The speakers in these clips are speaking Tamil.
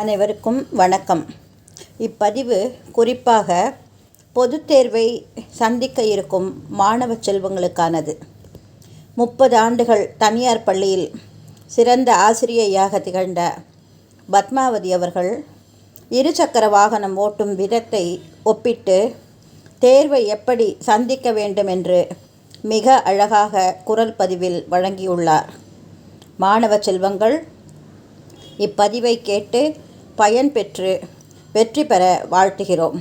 அனைவருக்கும் வணக்கம். இப்பதிவு குறிப்பாக பொதுத் தேர்வை சந்திக்க இருக்கும் மாணவ செல்வங்களுக்கானது. 30 ஆண்டுகள் தனியார் பள்ளியில் சிறந்த ஆசிரியையாக திகழ்ந்த பத்மாவதி அவர்கள் இருசக்கர வாகனம் ஓட்டும் விதத்தை ஒப்பிட்டு தேர்வை எப்படி சந்திக்க வேண்டும் என்று மிக அழகாக குரல் பதிவில் வழங்கியுள்ளார். மாணவ செல்வங்கள் இப்பதிவை கேட்டு பயன் பெற்று வெற்றி பெற வாழ்த்துகிறோம்.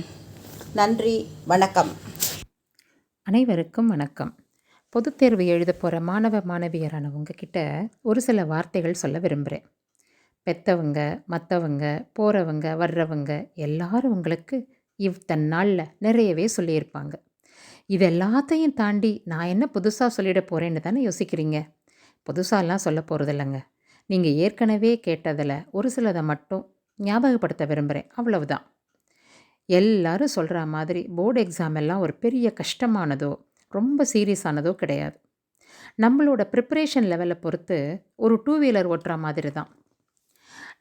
நன்றி, வணக்கம். அனைவருக்கும் வணக்கம். பொதுத் தேர்வு எழுத போகிற மாணவ மாணவியரான உங்ககிட்ட ஒரு சில வார்த்தைகள் சொல்ல விரும்புகிறேன். பெற்றவங்க, மற்றவங்க, போகிறவங்க, வர்றவங்க எல்லாரும் உங்களுக்கு இத்தனை நாளில் நிறையவே சொல்லியிருப்பாங்க. இது எல்லாத்தையும் தாண்டி நான் என்ன புதுசாக சொல்லிட போகிறேன்னு தானே யோசிக்கிறீங்க. புதுசாலாம் சொல்ல போகிறதில்லைங்க. நீங்கள் ஏற்கனவே கேட்டதில் ஒரு சிலதை மட்டும் ஞாபகப்படுத்த விரும்புகிறேன், அவ்வளவுதான். எல்லாரும் சொல்கிற மாதிரி போர்டு எக்ஸாம் எல்லாம் ஒரு பெரிய கஷ்டமானதோ ரொம்ப சீரியஸானதோ கிடையாது. நம்மளோட ப்ரிப்பரேஷன் லெவலை பொறுத்து ஒரு 2 வீலர் ஓட்டுற மாதிரி தான்.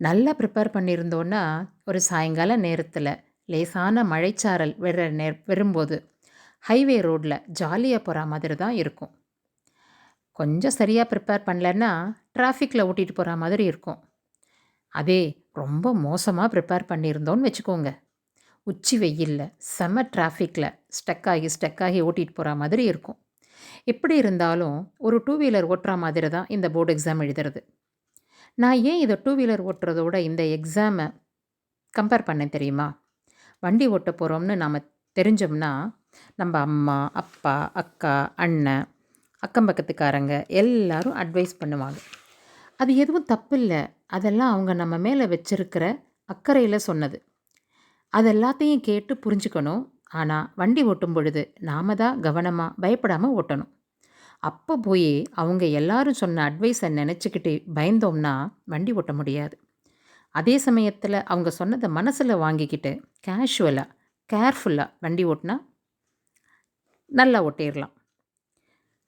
நல்லா ப்ரிப்பேர் பண்ணியிருந்தோன்னா ஒரு சாயங்கால நேரத்தில் லேசான மழைச்சாரல் வரும்போது ஹைவே ரோட்டில் ஜாலியாக போகிற மாதிரி தான் இருக்கும். கொஞ்சம் சரியாக ப்ரிப்பேர் பண்ணலன்னா டிராஃபிக்கில் ஓட்டிகிட்டு போகிற மாதிரி இருக்கும். அதே ரொம்ப மோசமாக ப்ரிப்பேர் பண்ணியிருந்தோன்னு வச்சுக்கோங்க, உச்சி வெயிலில் செம டிராஃபிக்கில் ஸ்டக் ஆகி ஓட்டிகிட்டு போகிற மாதிரி இருக்கும். எப்படி இருந்தாலும் ஒரு 2 வீலர் ஓட்டுற மாதிரி தான் இந்த போர்டு எக்ஸாம் எழுதுறது. நான் ஏன் இதை 2 வீலர் ஓட்டுறதோட இந்த எக்ஸாமை கம்பேர் பண்ணேன் தெரியுமா? வண்டி ஓட்ட போகிறோம்னு நாம் தெரிஞ்சோம்னா நம்ம அம்மா, அப்பா, அக்கா, அண்ணன், அக்கம் பக்கத்துக்காரங்க எல்லாரும் அட்வைஸ் பண்ணுவாங்க. அது எதுவும் தப்பு இல்லை. அதெல்லாம் அவங்க நம்ம மேலே வச்சிருக்கிற அக்கறையில் சொன்னது. அது எல்லாத்தையும் கேட்டு புரிஞ்சுக்கணும். ஆனால் வண்டி ஓட்டும் பொழுது நாம் தான் கவனமாக பயப்படாமல் ஓட்டணும். அப்போ போய் அவங்க எல்லாரும் சொன்ன அட்வைஸை நினச்சிக்கிட்டு பயந்தோம்னா வண்டி ஓட்ட முடியாது. அதே சமயத்தில் அவங்க சொன்னதை மனசில் வாங்கிக்கிட்டு கேஷுவலாக கேர்ஃபுல்லாக வண்டி ஓட்டினா நல்லா ஓட்டிடலாம்.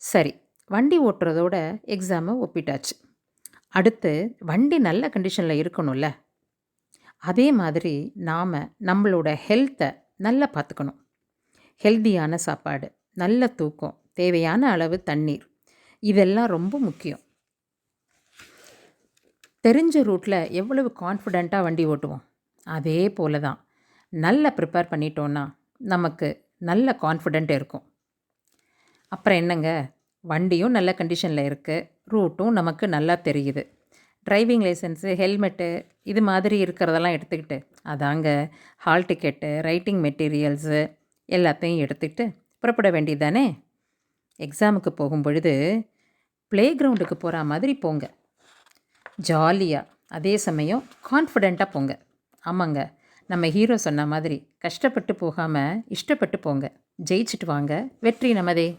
சரி, வண்டி ஓட்டுறதோட எக்ஸாமை ஒப்பிட்டாச்சு. அடுத்து வண்டி நல்ல கண்டிஷனில் இருக்கணும்ல. அதே மாதிரி நாம் நம்மளோட ஹெல்த்தை நல்லா பார்த்துக்கணும். ஹெல்த்தியான சாப்பாடு, நல்ல தூக்கம், தேவையான அளவு தண்ணீர், இதெல்லாம் ரொம்ப முக்கியம். தெரிஞ்ச ரூட்டில் எவ்வளவு கான்ஃபிடெண்ட்டாக வண்டி ஓட்டுவோம், அதே போல தான் நல்லா ப்ரிப்பேர் பண்ணிட்டோன்னா நமக்கு நல்ல கான்ஃபிடெண்ட் இருக்கும். அப்புறம் என்னங்க, வண்டியும் நல்ல கண்டிஷனில் இருக்குது, ரூட்டும் நமக்கு நல்லா தெரியுது, டிரைவிங் லைசன்ஸு, ஹெல்மெட்டு இது மாதிரி இருக்கிறதெல்லாம் எடுத்துக்கிட்டு அதாங்க ஹால் டிக்கெட்டு, ரைட்டிங் மெட்டீரியல்ஸு எல்லாத்தையும் எடுத்துக்கிட்டு புறப்பட வேண்டியது தானே. எக்ஸாமுக்கு போகும் பொழுது ப்ளே கிரவுண்டுக்கு போகிற மாதிரி போங்க, ஜாலியாக, அதே சமயம் கான்ஃபிடெண்ட்டாக போங்க. ஆமாங்க, நம்ம ஹீரோ சொன்ன மாதிரி கஷ்டப்பட்டு போகாமல் இஷ்டப்பட்டு போங்க. ஜெயிச்சுட்டு வாங்க, வெற்றி நமதே.